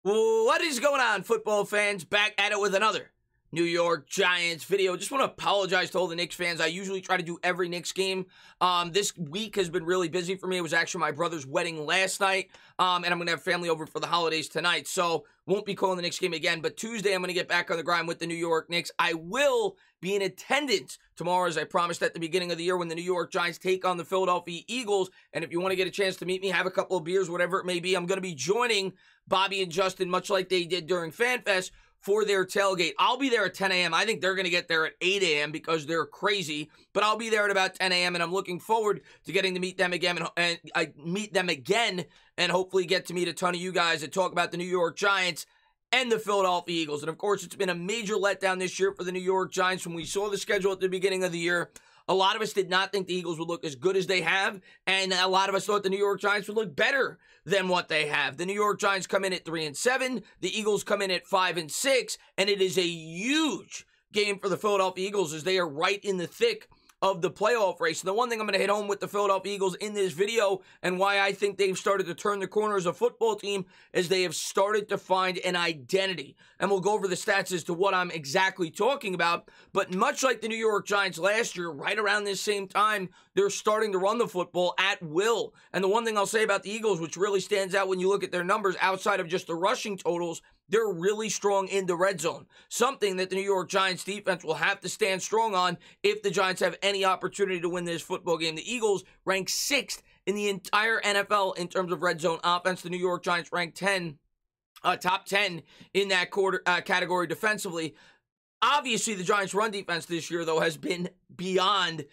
What is going on, football fans? Back at it with another New York Giants video. Just want to apologize to all the Knicks fans. I usually try to do every Knicks game. This week has been really busy for me. It was actually my brother's wedding last night, and I'm going to have family over for the holidays tonight, so won't be calling the Knicks game again. But Tuesday, I'm going to get back on the grind with the New York Knicks. I will be in attendance tomorrow, as I promised at the beginning of the year, when the New York Giants take on the Philadelphia Eagles. And if you want to get a chance to meet me, have a couple of beers, whatever it may be, I'm going to be joining Bobby and Justin, much like they did during FanFest, for their tailgate. I'll be there at 10 a.m. I think they're going to get there at 8 a.m. because they're crazy, but I'll be there at about 10 a.m. and I'm looking forward to getting to meet them again, and I meet them again, and hopefully get to meet a ton of you guys and talk about the New York Giants and the Philadelphia Eagles. And of course, it's been a major letdown this year for the New York Giants. When we saw the schedule at the beginning of the year, a lot of us did not think the Eagles would look as good as they have, and a lot of us thought the New York Giants would look better than what they have. The New York Giants come in at 3-7, the Eagles come in at 5-6, and it is a huge game for the Philadelphia Eagles as they are right in the thick of the playoff race. And the one thing I'm going to hit home with the Philadelphia Eagles in this video, and why I think they've started to turn the corner as a football team, is they have started to find an identity. And we'll go over the stats as to what I'm exactly talking about. But much like the New York Giants last year, right around this same time, they're starting to run the football at will. And the one thing I'll say about the Eagles, which really stands out when you look at their numbers outside of just the rushing totals, they're really strong in the red zone, something that the New York Giants defense will have to stand strong on if the Giants have any opportunity to win this football game. The Eagles rank 6th in the entire NFL in terms of red zone offense. The New York Giants rank top 10 in that category defensively. Obviously, the Giants' run defense this year, though, has been beyond,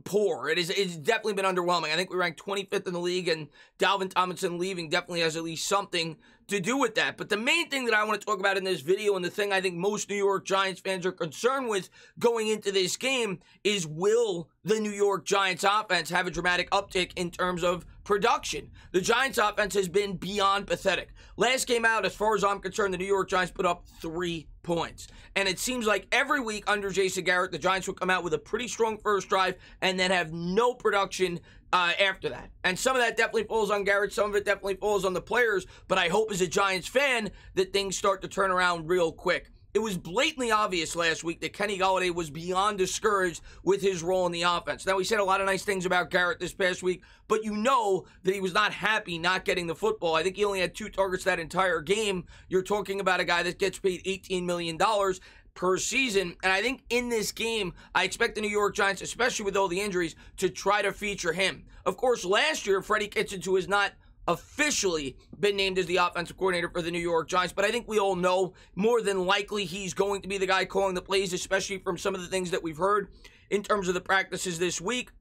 poor. It's definitely been underwhelming. I think we ranked 25th in the league, and Dalvin Tomlinson leaving definitely has at least something to do with that. But the main thing that I want to talk about in this video, and the thing I think most New York Giants fans are concerned with going into this game, is will the New York Giants offense have a dramatic uptick in terms of production? The Giants offense has been beyond pathetic. Last game out, as far as I'm concerned, the New York Giants put up 3 points. And it seems like every week under Jason Garrett, the Giants will come out with a pretty strong first drive and then have no production after that. And some of that definitely falls on Garrett. Some of it definitely falls on the players. But I hope as a Giants fan that things start to turn around real quick. It was blatantly obvious last week that Kenny Golladay was beyond discouraged with his role in the offense. Now, we said a lot of nice things about Garrett this past week, but you know that he was not happy not getting the football. I think he only had 2 targets that entire game. You're talking about a guy that gets paid $18 million per season. And I think in this game, I expect the New York Giants, especially with all the injuries, to try to feature him. Of course, last year, Freddie Kitchens, who has not officially been named as the offensive coordinator for the New York Giants, but I think we all know more than likely he's going to be the guy calling the plays, especially from some of the things that we've heard in terms of the practices this week.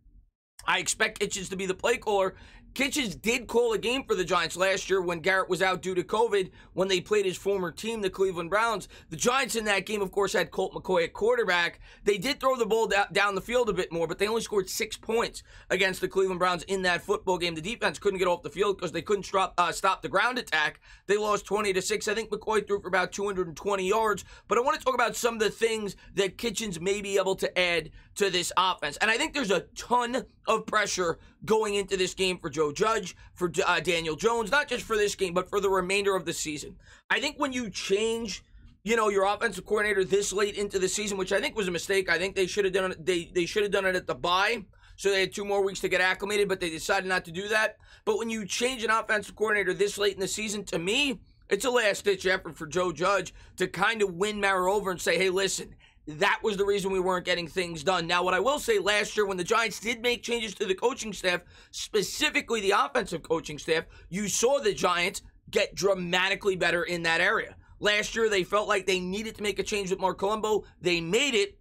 I expect Kitchens to be the play caller. Kitchens did call a game for the Giants last year when Garrett was out due to COVID, when they played his former team, the Cleveland Browns. The Giants in that game, of course, had Colt McCoy at quarterback. They did throw the ball down the field a bit more, but they only scored 6 points against the Cleveland Browns in that football game. The defense couldn't get off the field because they couldn't stop the ground attack. They lost 20-6. I think McCoy threw for about 220 yards, but I want to talk about some of the things that Kitchens may be able to add to this offense. And I think there's a ton of pressure going into this game for Joe Judge, for Daniel Jones, not just for this game, but for the remainder of the season. I think when you change, your offensive coordinator this late into the season, which I think was a mistake. I think they should have done it. They should have done it at the bye, so they had 2 more weeks to get acclimated, but they decided not to do that. But when you change an offensive coordinator this late in the season, to me, it's a last-ditch effort for Joe Judge to kind of win Mara over and say, hey, listen, that was the reason we weren't getting things done. Now, what I will say, last year when the Giants did make changes to the coaching staff, specifically the offensive coaching staff, you saw the Giants get dramatically better in that area. Last year, they felt like they needed to make a change with Mark Colombo. They made it,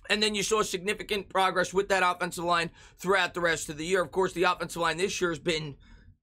and then you saw significant progress with that offensive line throughout the rest of the year. Of course, the offensive line this year has been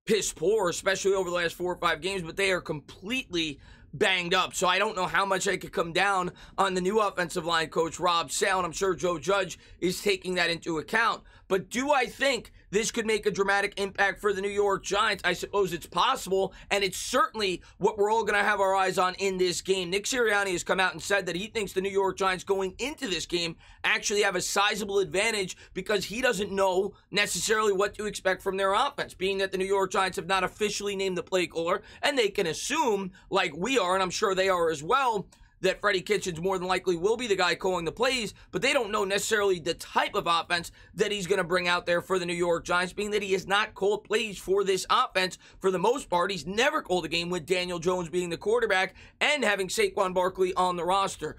piss poor, especially over the last 4 or 5 games, but they are completely banged up. So I don't know how much I could come down on the new offensive line coach, Rob Sale, and I'm sure Joe Judge is taking that into account. But do I think this could make a dramatic impact for the New York Giants? I suppose it's possible, and it's certainly what we're all going to have our eyes on in this game. Nick Sirianni has come out and said that he thinks the New York Giants going into this game actually have a sizable advantage because he doesn't know necessarily what to expect from their offense, being that the New York Giants have not officially named the play caller, and they can assume, like we are, and I'm sure they are as well, that Freddie Kitchens more than likely will be the guy calling the plays, but they don't know necessarily the type of offense that he's going to bring out there for the New York Giants, being that he has not called plays for this offense for the most part. He's never called a game with Daniel Jones being the quarterback and having Saquon Barkley on the roster,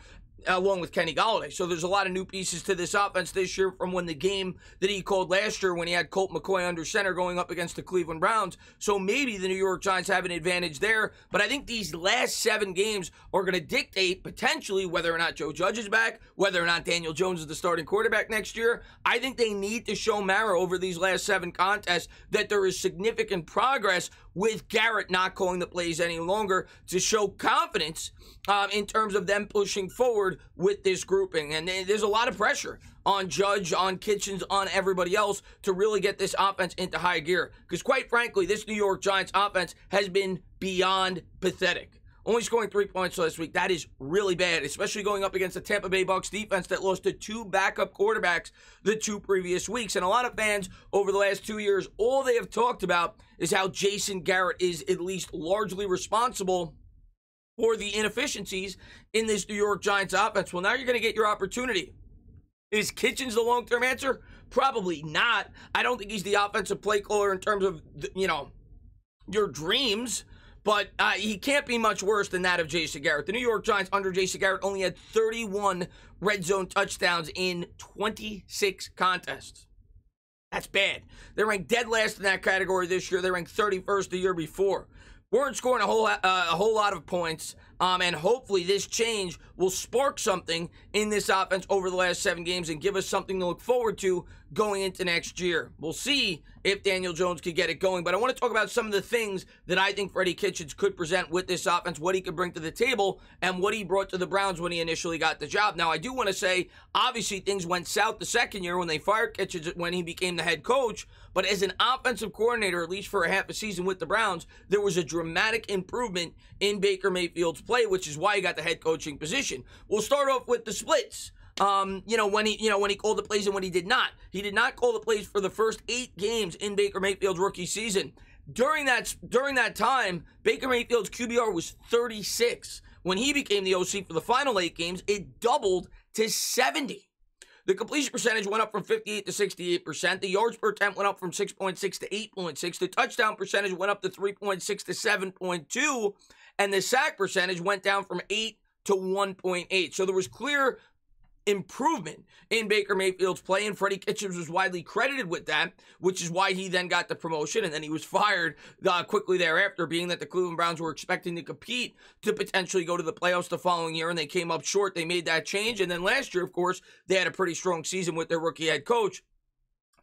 along with Kenny Golladay. So there's a lot of new pieces to this offense this year from when the game that he called last year when he had Colt McCoy under center going up against the Cleveland Browns. So maybe the New York Giants have an advantage there. But I think these last 7 games are going to dictate potentially whether or not Joe Judge is back, whether or not Daniel Jones is the starting quarterback next year. I think they need to show Mara over these last 7 contests that there is significant progress with Garrett not calling the plays any longer to show confidence in terms of them pushing forward with this grouping. And there's a lot of pressure on Judge, on Kitchens, on everybody else to really get this offense into high gear. Because quite frankly, this New York Giants offense has been beyond pathetic. Only scoring 3 points last week, that is really bad, especially going up against the Tampa Bay Bucs defense that lost to 2 backup quarterbacks the 2 previous weeks. And a lot of fans over the last 2 years, all they have talked about is how Jason Garrett is at least largely responsible for the inefficiencies in this New York Giants offense. Well, now you're going to get your opportunity. Is Kitchens the long-term answer? Probably not. I don't think he's the offensive play caller in terms of, your dreams, but he can't be much worse than that of Jason Garrett. The New York Giants under Jason Garrett only had 31 red zone touchdowns in 26 contests. That's bad. They're ranked dead last in that category this year. They ranked 31st the year before. Weren't scoring a whole lot of points, and hopefully this change will spark something in this offense over the last 7 games and give us something to look forward to going into next year. We'll see if Daniel Jones could get it going, but I want to talk about some of the things that I think Freddie Kitchens could present with this offense, what he could bring to the table, and what he brought to the Browns when he initially got the job. Now, I do want to say, obviously, things went south the second year when they fired Kitchens when he became the head coach, but as an offensive coordinator, at least for a half a season with the Browns, there was a dramatic improvement in Baker Mayfield's play, which is why he got the head coaching position. We'll start off with the splits. When he called the plays and when he did not. He did not call the plays for the first 8 games in Baker Mayfield's rookie season. During that time, Baker Mayfield's QBR was 36. When he became the OC for the final 8 games, it doubled to 70. The completion percentage went up from 58 to 68%. The yards per attempt went up from 6.6 to 8.6. The touchdown percentage went up to 3.6 to 7.2. And the sack percentage went down from 8 to 1.8. So there was clear improvement in Baker Mayfield's play, and Freddie Kitchens was widely credited with that, which is why he then got the promotion, and then he was fired quickly thereafter, being that the Cleveland Browns were expecting to compete to potentially go to the playoffs the following year, and they came up short. They made that change, and then last year, of course, they had a pretty strong season with their rookie head coach.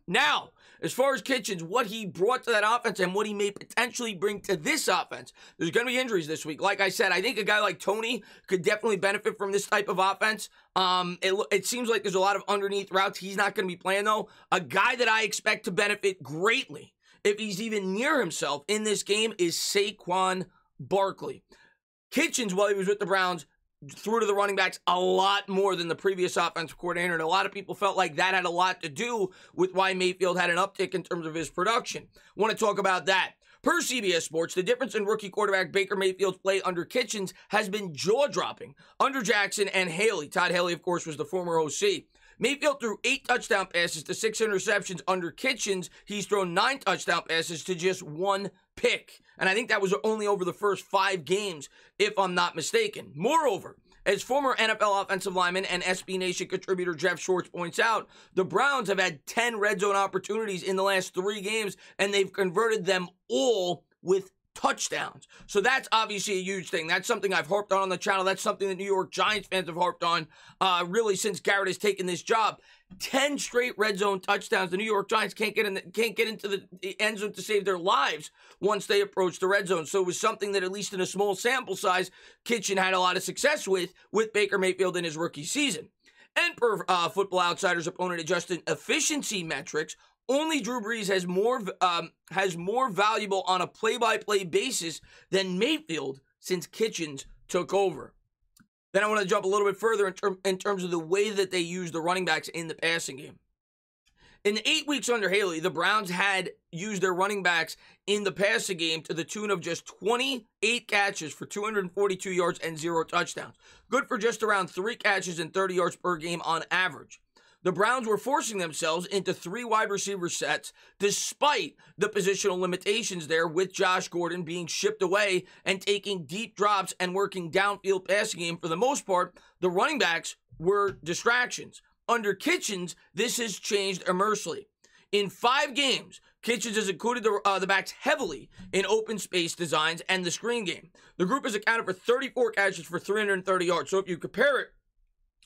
Now, as far as Kitchens, what he brought to that offense and what he may potentially bring to this offense, there's going to be injuries this week. Like I said, I think a guy like Tony could definitely benefit from this type of offense. It seems like there's a lot of underneath routes. He's not going to be playing, though. A guy that I expect to benefit greatly, if he's even near himself in this game, is Saquon Barkley. Kitchens, while he was with the Browns, threw to the running backs a lot more than the previous offensive coordinator, and a lot of people felt like that had a lot to do with why Mayfield had an uptick in terms of his production. Want to talk about that. Per CBS Sports, the difference in rookie quarterback Baker Mayfield's play under Kitchens has been jaw-dropping. Under Jackson and Haley, Todd Haley, of course, was the former OC. Mayfield threw 8 touchdown passes to 6 interceptions. Under Kitchens, he's thrown 9 touchdown passes to just 1 pick. And I think that was only over the first 5 games, if I'm not mistaken. Moreover, as former NFL offensive lineman and SB Nation contributor Jeff Schwartz points out, the Browns have had 10 red zone opportunities in the last 3 games, and they've converted them all with touchdowns. So that's obviously a huge thing. That's something I've harped on the channel. That's something that New York Giants fans have harped on really since Garrett has taken this job. 10 straight red zone touchdowns. The New York Giants can't get into the end zone to save their lives once they approach the red zone. So it was something that, at least in a small sample size, Kitchen had a lot of success with Baker Mayfield in his rookie season. And per Football Outsiders opponent adjusted efficiency metrics, only Drew Brees has more valuable on a play-by-play basis than Mayfield since Kitchens took over. Then I want to jump a little bit further in terms of the way that they use the running backs in the passing game. In the 8 weeks under Haley, the Browns had used their running backs in the passing game to the tune of just 28 catches for 242 yards and 0 touchdowns. Good for just around 3 catches and 30 yards per game on average. The Browns were forcing themselves into 3 wide receiver sets despite the positional limitations there, with Josh Gordon being shipped away and taking deep drops and working downfield passing game. For the most part, the running backs were distractions. Under Kitchens, this has changed immensely. In 5 games, Kitchens has included the backs heavily in open space designs and the screen game. The group has accounted for 34 catches for 330 yards. So if you compare it,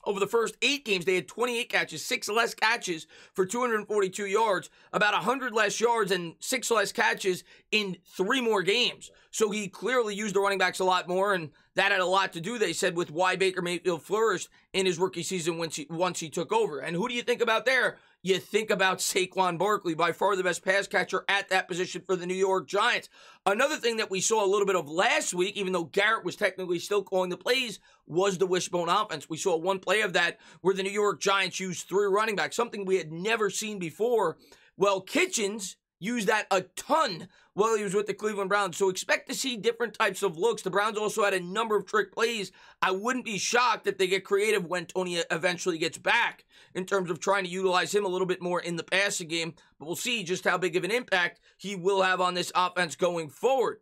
over the first 8 games, they had 28 catches, 6 less catches for 242 yards, about 100 less yards and 6 less catches in 3 more games. So he clearly used the running backs a lot more, and that had a lot to do, they said, with why Baker Mayfield flourished in his rookie season once he took over. And who do you think about there? You think about Saquon Barkley, by far the best pass catcher at that position for the New York Giants. Another thing that we saw a little bit of last week, even though Garrett was technically still calling the plays, was the wishbone offense. We saw one play of that where the New York Giants used 3 running backs, something we had never seen before. Well, Kitchens used that a ton while he was with the Cleveland Browns. So expect to see different types of looks. The Browns also had a number of trick plays. I wouldn't be shocked if they get creative when Tony eventually gets back in terms of trying to utilize him a little bit more in the passing game. But we'll see just how big of an impact he will have on this offense going forward.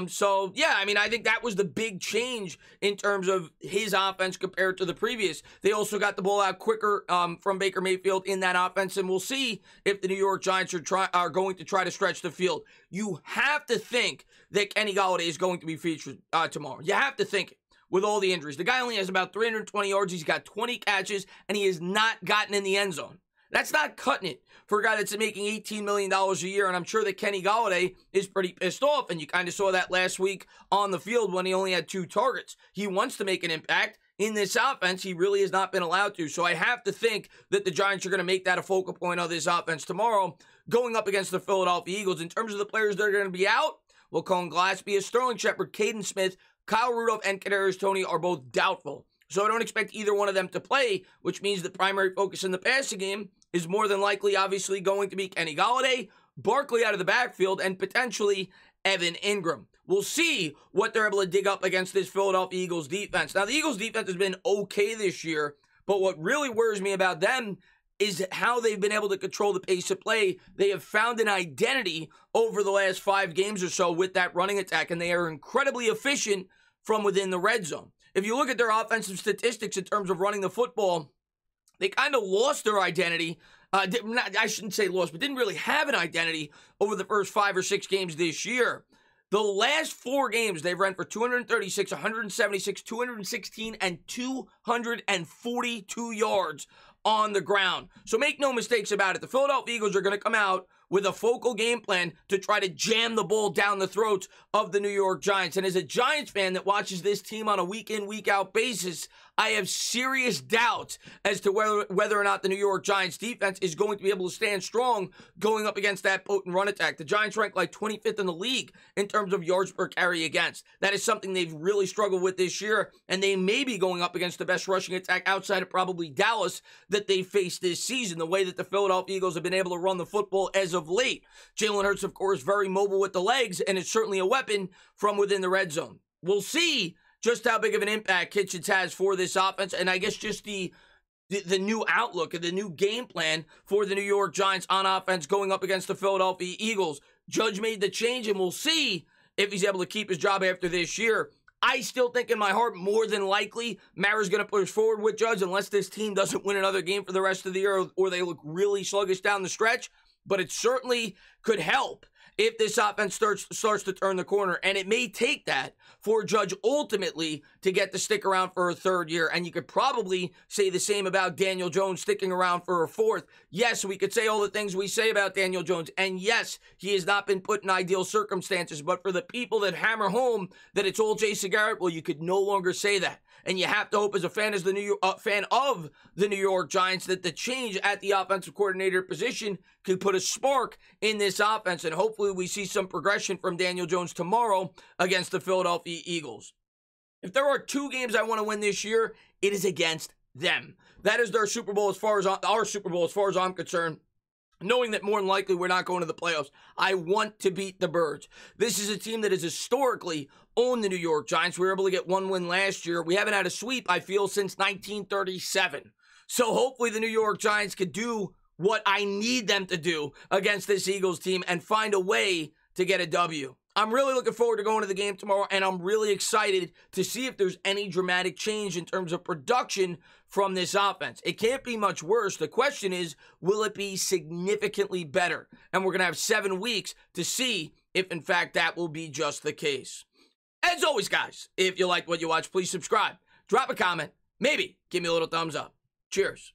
So, yeah, I mean, I think that was the big change in terms of his offense compared to the previous. They also got the ball out quicker from Baker Mayfield in that offense, and we'll see if the New York Giants are going to try to stretch the field. You have to think that Kenny Golladay is going to be featured tomorrow. You have to think it. With all the injuries. The guy only has about 320 yards. He's got 20 catches, and he has not gotten in the end zone. That's not cutting it for a guy that's making $18 million a year, and I'm sure that Kenny Golladay is pretty pissed off, and you kind of saw that last week on the field when he only had 2 targets. He wants to make an impact. In this offense, he really has not been allowed to, so I have to think that the Giants are going to make that a focal point of this offense tomorrow, going up against the Philadelphia Eagles. In terms of the players that are going to be out, well, Colin Gillespie, Sterling Shepard, Caden Smith, Kyle Rudolph, and Kadarius Toney are both doubtful. So I don't expect either one of them to play, which means the primary focus in the passing game is more than likely, obviously, going to be Kenny Golladay, Barkley out of the backfield, and potentially Evan Ingram. We'll see what they're able to dig up against this Philadelphia Eagles defense. Now, the Eagles defense has been okay this year, but what really worries me about them is how they've been able to control the pace of play. They have found an identity over the last 5 games or so with that running attack, and they are incredibly efficient from within the red zone. If you look at their offensive statistics in terms of running the football, they kind of lost their identity. I shouldn't say lost, but didn't really have an identity over the first 5 or 6 games this year. The last 4 games, they've run for 236, 176, 216, and 242 yards on the ground. So make no mistakes about it. The Philadelphia Eagles are going to come out with a focal game plan to try to jam the ball down the throats of the New York Giants. And as a Giants fan that watches this team on a week-in, week-out basis, I have serious doubts as to whether or not the New York Giants defense is going to be able to stand strong going up against that potent run attack. The Giants rank like 25th in the league in terms of yards per carry against. That is something they've really struggled with this year, and they may be going up against the best rushing attack outside of probably Dallas that they faced this season, the way that the Philadelphia Eagles have been able to run the football as of late. Jalen Hurts, of course, very mobile with the legs, and it's certainly a weapon from within the red zone. We'll see just how big of an impact Kitchens has for this offense, and I guess just the new outlook and the new game plan for the New York Giants on offense going up against the Philadelphia Eagles. Judge made the change, and we'll see if he's able to keep his job after this year. I still think in my heart, more than likely, Mara's going to push forward with Judge unless this team doesn't win another game for the rest of the year or they look really sluggish down the stretch, but it certainly could help. if this offense starts to turn the corner. And it may take that for Judge ultimately to get to stick around for a third year. And you could probably say the same about Daniel Jones sticking around for a fourth. Yes, we could say all the things we say about Daniel Jones. And yes, he has not been put in ideal circumstances. But for the people that hammer home that it's all Jason Garrett, well, you could no longer say that. And you have to hope as a fan, fan of the New York Giants, that the change at the offensive coordinator position could put a spark in this offense. And hopefully we see some progression from Daniel Jones tomorrow against the Philadelphia Eagles. If there are two games I want to win this year, it is against them. That is their Super Bowl as far as our Super Bowl as far as I'm concerned. Knowing that more than likely we're not going to the playoffs, I want to beat the Birds. This is a team that has historically owned the New York Giants. We were able to get one win last year. We haven't had a sweep, I feel, since 1937. So hopefully the New York Giants could do what I need them to do against this Eagles team and find a way to get a W. I'm really looking forward to going to the game tomorrow, and I'm really excited to see if there's any dramatic change in terms of production from this offense. It can't be much worse. The question is, will it be significantly better? And we're going to have 7 weeks to see if, in fact, that will be just the case. As always, guys, if you like what you watch, please subscribe, drop a comment, maybe give me a little thumbs up. Cheers.